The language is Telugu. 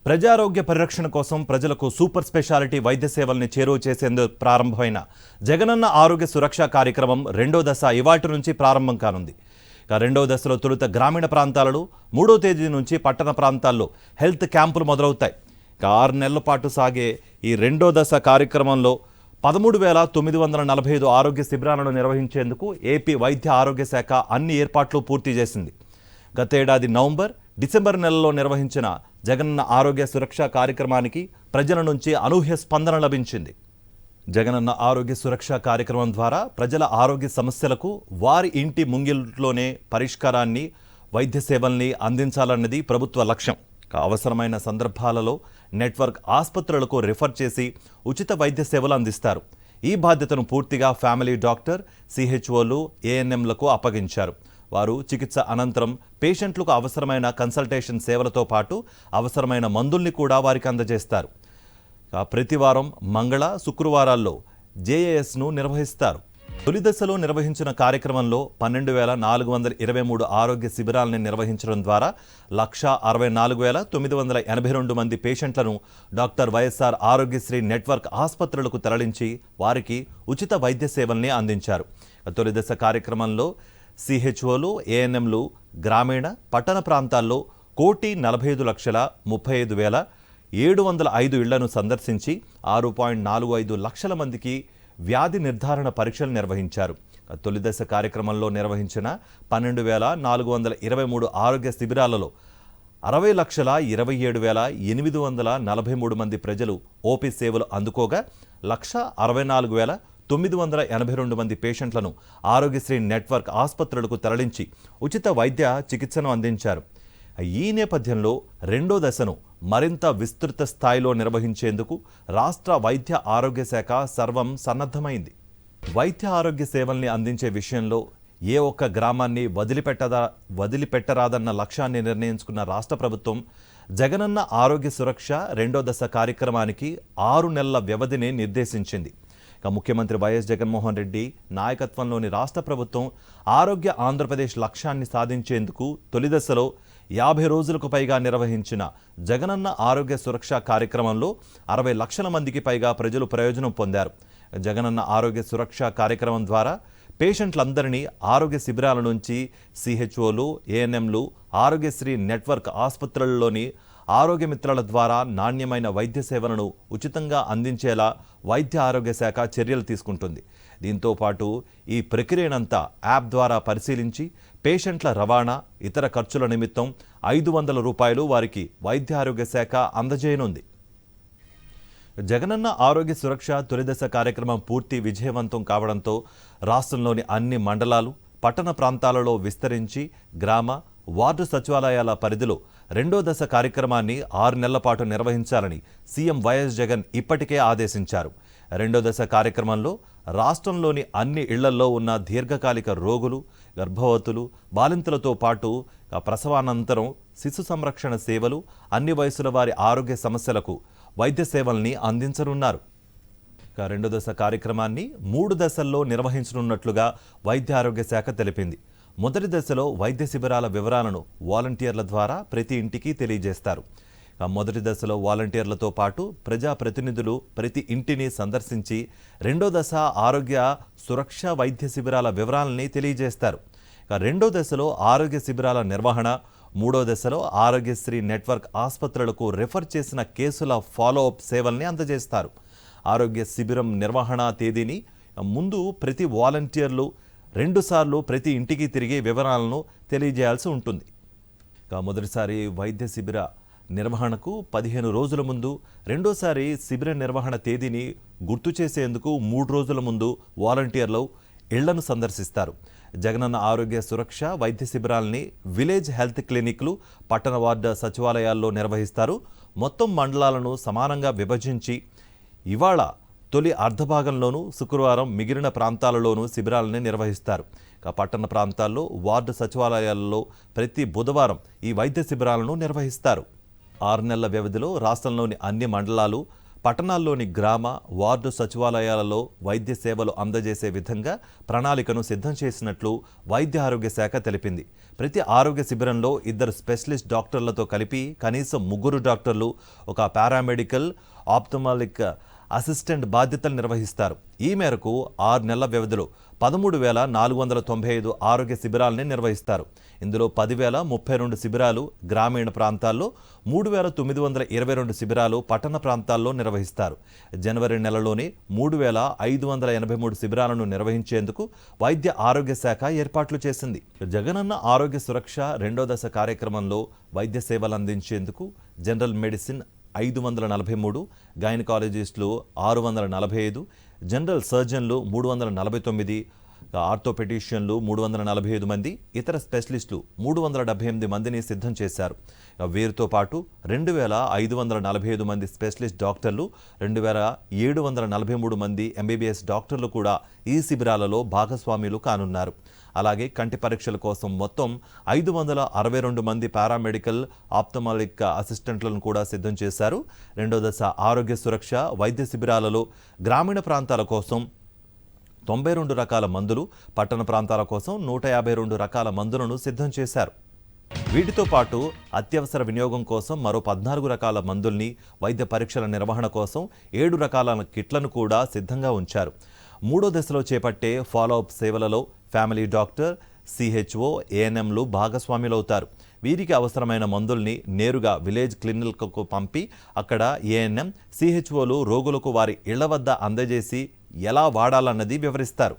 ప్రజారోగ్య పరిరక్షణ కోసం ప్రజలకు సూపర్ స్పెషాలిటీ వైద్య సేవల్ని చేరువ చేసేందుకు ప్రారంభమైన జగనన్న ఆరోగ్య సురక్ష కార్యక్రమం రెండో దశ ఇవాల్టి నుంచి ప్రారంభం కానుంది. రెండో దశలో తొలుత గ్రామీణ ప్రాంతాలలో, 3వ తేదీ నుంచి పట్టణ ప్రాంతాల్లో హెల్త్ క్యాంపులు మొదలవుతాయి. 6 నెలల పాటు సాగే ఈ రెండో దశ కార్యక్రమంలో 13,945 ఆరోగ్య శిబిరాలను నిర్వహించేందుకు ఏపీ వైద్య ఆరోగ్య శాఖ అన్ని ఏర్పాట్లు పూర్తి చేసింది. గతేడాది నవంబర్, డిసెంబర్ నెలలో నిర్వహించిన జగనన్న ఆరోగ్య సురక్ష కార్యక్రమానికి ప్రజల నుంచి అనూహ్య స్పందన లభించింది. జగనన్న ఆరోగ్య సురక్ష కార్యక్రమం ద్వారా ప్రజల ఆరోగ్య సమస్యలకు వారి ఇంటి ముంగిట్లోనే పరిష్కారాన్ని, వైద్య సేవల్ని అందించాలన్నది ప్రభుత్వ లక్ష్యం. అవసరమైన సందర్భాలలో నెట్వర్క్ ఆసుపత్రులకు రిఫర్ చేసి ఉచిత వైద్య సేవలు అందిస్తారు. ఈ బాధ్యతను పూర్తిగా ఫ్యామిలీ డాక్టర్, సిహెచ్ఓలు, ఏఎన్ఎంలకు అప్పగించారు. వారు చికిత్స అనంతరం పేషెంట్లకు అవసరమైన కన్సల్టేషన్ సేవలతో పాటు అవసరమైన మందుల్ని కూడా వారికి అందజేస్తారు. ప్రతి వారం మంగళ, శుక్రవారాల్లో జేఏఎస్ను నిర్వహిస్తారు. తొలి దశలో నిర్వహించిన కార్యక్రమంలో 12,423 ఆరోగ్య శిబిరాలను నిర్వహించడం ద్వారా 1,64,982 మంది పేషెంట్లను డాక్టర్ వైఎస్ఆర్ ఆరోగ్యశ్రీ నెట్వర్క్ ఆసుపత్రులకు తరలించి వారికి ఉచిత వైద్య సేవల్ని అందించారు. తొలి దశ కార్యక్రమంలో సిహెచ్ఓలు, ఏఎన్ఎంలు గ్రామీణ, పట్టణ ప్రాంతాల్లో 1,45,35,705 ఇళ్లను సందర్శించి 6.45 లక్షల మందికి వ్యాధి నిర్ధారణ పరీక్షలు నిర్వహించారు. తొలి దశ కార్యక్రమంలో నిర్వహించిన 12,423 ఆరోగ్య శిబిరాలలో 60,27,843 మంది ప్రజలు ఓపీ సేవలు అందుకోగా 1,64,982 మంది పేషెంట్లను ఆరోగ్యశ్రీ నెట్వర్క్ ఆసుపత్రులకు తరలించి ఉచిత వైద్య చికిత్సను అందించారు. ఈ నేపథ్యంలో రెండో దశను మరింత విస్తృత స్థాయిలో నిర్వహించేందుకు రాష్ట్ర వైద్య ఆరోగ్య శాఖ సర్వం సన్నద్ధమైంది. వైద్య ఆరోగ్య సేవల్ని అందించే విషయంలో ఏ ఒక్క గ్రామాన్ని వదిలిపెట్టరాదన్న లక్ష్యాన్ని నిర్ణయించుకున్న రాష్ట్ర ప్రభుత్వం జగనన్న ఆరోగ్య సురక్ష రెండో దశ కార్యక్రమానికి 6 నెలల వ్యవధిని నిర్దేశించింది. ముఖ్యమంత్రి వైఎస్ జగన్మోహన్ రెడ్డి నాయకత్వంలోని రాష్ట్ర ప్రభుత్వం ఆరోగ్య ఆంధ్రప్రదేశ్ లక్ష్యాన్ని సాధించేందుకు తొలి దశలో 50 రోజులకు పైగా నిర్వహించిన జగనన్న ఆరోగ్య సురక్ష కార్యక్రమంలో 60 లక్షల మందికి పైగా ప్రజలు ప్రయోజనం పొందారు. జగనన్న ఆరోగ్య సురక్ష కార్యక్రమం ద్వారా పేషెంట్లందరినీ ఆరోగ్య శిబిరాల నుంచి సిహెచ్ఓలు, ఏఎన్ఎంలు, ఆరోగ్యశ్రీ నెట్వర్క్ ఆసుపత్రులలోని ఆరోగ్య మిత్రుల ద్వారా నాణ్యమైన వైద్య సేవలను ఉచితంగా అందించేలా వైద్య ఆరోగ్య శాఖ చర్యలు తీసుకుంటుంది. దీంతో పాటు ఈ ప్రక్రియనంతా యాప్ ద్వారా పరిశీలించి పేషెంట్ల రవాణా, ఇతర ఖర్చుల నిమిత్తం 500 రూపాయలు వారికి వైద్య ఆరోగ్య శాఖ అందజేయనుంది. జగనన్న ఆరోగ్య సురక్ష తొలిదశ కార్యక్రమం పూర్తి విజయవంతం కావడంతో రాష్ట్రంలోని అన్ని మండలాలు, పట్టణ ప్రాంతాలలో విస్తరించి గ్రామ, వార్డు సచివాలయాల పరిధిలో రెండో దశ కార్యక్రమాన్ని 6 నెలల పాటు నిర్వహించాలని సీఎం వైఎస్ జగన్ ఇప్పటికే ఆదేశించారు. రెండో దశ కార్యక్రమంలో రాష్ట్రంలోని అన్ని ఇళ్లల్లో ఉన్న దీర్ఘకాలిక రోగులు, గర్భవతులు, బాలింతలతో పాటు ప్రసవానంతరం శిశు సంరక్షణ సేవలు, అన్ని వయసుల వారి ఆరోగ్య సమస్యలకు వైద్య సేవల్ని అందించనున్నారు. రెండో దశ కార్యక్రమాన్ని 3 దశల్లో నిర్వహించనున్నట్లుగా వైద్య ఆరోగ్య శాఖ తెలిపింది. మొదటి దశలో వైద్య శిబిరాల వివరాలను వాలంటీర్ల ద్వారా ప్రతి ఇంటికి తెలియజేస్తారు. మొదటి దశలో వాలంటీర్లతో పాటు ప్రజాప్రతినిధులు ప్రతి ఇంటిని సందర్శించి రెండో దశ ఆరోగ్య సురక్ష వైద్య శిబిరాల వివరాలని తెలియజేస్తారు. రెండో దశలో ఆరోగ్య శిబిరాల నిర్వహణ, 3వ దశలో ఆరోగ్యశ్రీ నెట్వర్క్ ఆసుపత్రులకు రిఫర్ చేసిన కేసుల ఫాలోఅప్ సేవల్ని అందజేస్తారు. ఆరోగ్య శిబిరం నిర్వహణ తేదీని ముందు ప్రతి వాలంటీర్లు 2 సార్లు ప్రతి ఇంటికి తిరిగి వివరాలను తెలియజేయాల్సి ఉంటుంది. మొదటిసారి వైద్య శిబిర నిర్వహణకు 15 రోజుల ముందు, రెండోసారి శిబిర నిర్వహణ తేదీని గుర్తు చేసేందుకు 3 రోజుల ముందు వాలంటీర్లు ఇళ్లను సందర్శిస్తారు. జగనన్న ఆరోగ్య సురక్ష వైద్య శిబిరాలని విలేజ్ హెల్త్ క్లినిక్లు, పట్టణ వార్డు సచివాలయాల్లో నిర్వహిస్తారు. మొత్తం మండలాలను సమానంగా విభజించి ఇవాళ తొలి అర్ధభాగంలోనూ, శుక్రవారం మిగిలిన ప్రాంతాలలోనూ శిబిరాలని నిర్వహిస్తారు. పట్టణ ప్రాంతాల్లో, వార్డు సచివాలయాల్లో ప్రతి బుధవారం ఈ వైద్య శిబిరాలను నిర్వహిస్తారు. 6 నెలల వ్యవధిలో రాష్ట్రంలోని అన్ని మండలాలు, పట్టణాల్లోని గ్రామ, వార్డు సచివాలయాలలో వైద్య సేవలు అందజేసే విధంగా ప్రణాళికను సిద్ధం చేసినట్లు వైద్య ఆరోగ్య శాఖ తెలిపింది. ప్రతి ఆరోగ్య శిబిరంలో 2 స్పెషలిస్ట్ డాక్టర్లతో కలిపి కనీసం 3 డాక్టర్లు, ఒక పారామెడికల్, ఆప్థమాలిక్ అసిస్టెంట్ బాధ్యతలు నిర్వహిస్తారు. ఈ మేరకు 6 నెలల వ్యవధిలో 13,495 ఆరోగ్య శిబిరాలని నిర్వహిస్తారు. ఇందులో 10,032 శిబిరాలు గ్రామీణ ప్రాంతాల్లో, 3,922 శిబిరాలు పట్టణ ప్రాంతాల్లో నిర్వహిస్తారు. జనవరి నెలలోనే 3,583 శిబిరాలను నిర్వహించేందుకు వైద్య ఆరోగ్య శాఖ ఏర్పాట్లు చేసింది. జగనన్న ఆరోగ్య సురక్ష 2వ దశ కార్యక్రమంలో వైద్య సేవలు అందించేందుకు జనరల్ మెడిసిన్ 543, గైనకాలజిస్టులు 645, జనరల్ సర్జన్లు 349, ఆర్థోపెడిషియన్లు 345 మంది, ఇతర స్పెషలిస్టులు 378 మందిని సిద్ధం చేశారు. వీరితో పాటు 2,545 మంది స్పెషలిస్ట్ డాక్టర్లు, 2,743 మంది ఎంబీబీఎస్ డాక్టర్లు కూడా ఈ శిబిరాలలో భాగస్వాములు కానున్నారు. అలాగే కంటి పరీక్షల కోసం మొత్తం 562 మంది పారామెడికల్, ఆప్థమాలిక్ అసిస్టెంట్లను కూడా సిద్ధం చేశారు. 2వ దశ ఆరోగ్య సురక్ష వైద్య శిబిరాలలో గ్రామీణ ప్రాంతాల కోసం 92 రకాల మందులు, పట్టణ ప్రాంతాల కోసం 152 రకాల మందులను సిద్ధం చేశారు. వీటితో పాటు అత్యవసర వినియోగం కోసం మరో 14 రకాల మందుల్ని, వైద్య పరీక్షల నిర్వహణ కోసం 7 రకాల కిట్లను కూడా సిద్ధంగా ఉంచారు. 3వ దశలో చేపట్టే ఫాలోఅప్ సేవలలో ఫ్యామిలీ డాక్టర్, సిహెచ్ఓ, ఏఎన్ఎంలు భాగస్వాములవుతారు. వీరికి అవసరమైన మందుల్ని నేరుగా విలేజ్ క్లినిక్లకు పంపి అక్కడ ఏఎన్ఎం, సిహెచ్ఓలు రోగులకు వారి ఇళ్ల వద్ద అందజేసి ఎలా వాడాలన్నది వివరిస్తారు.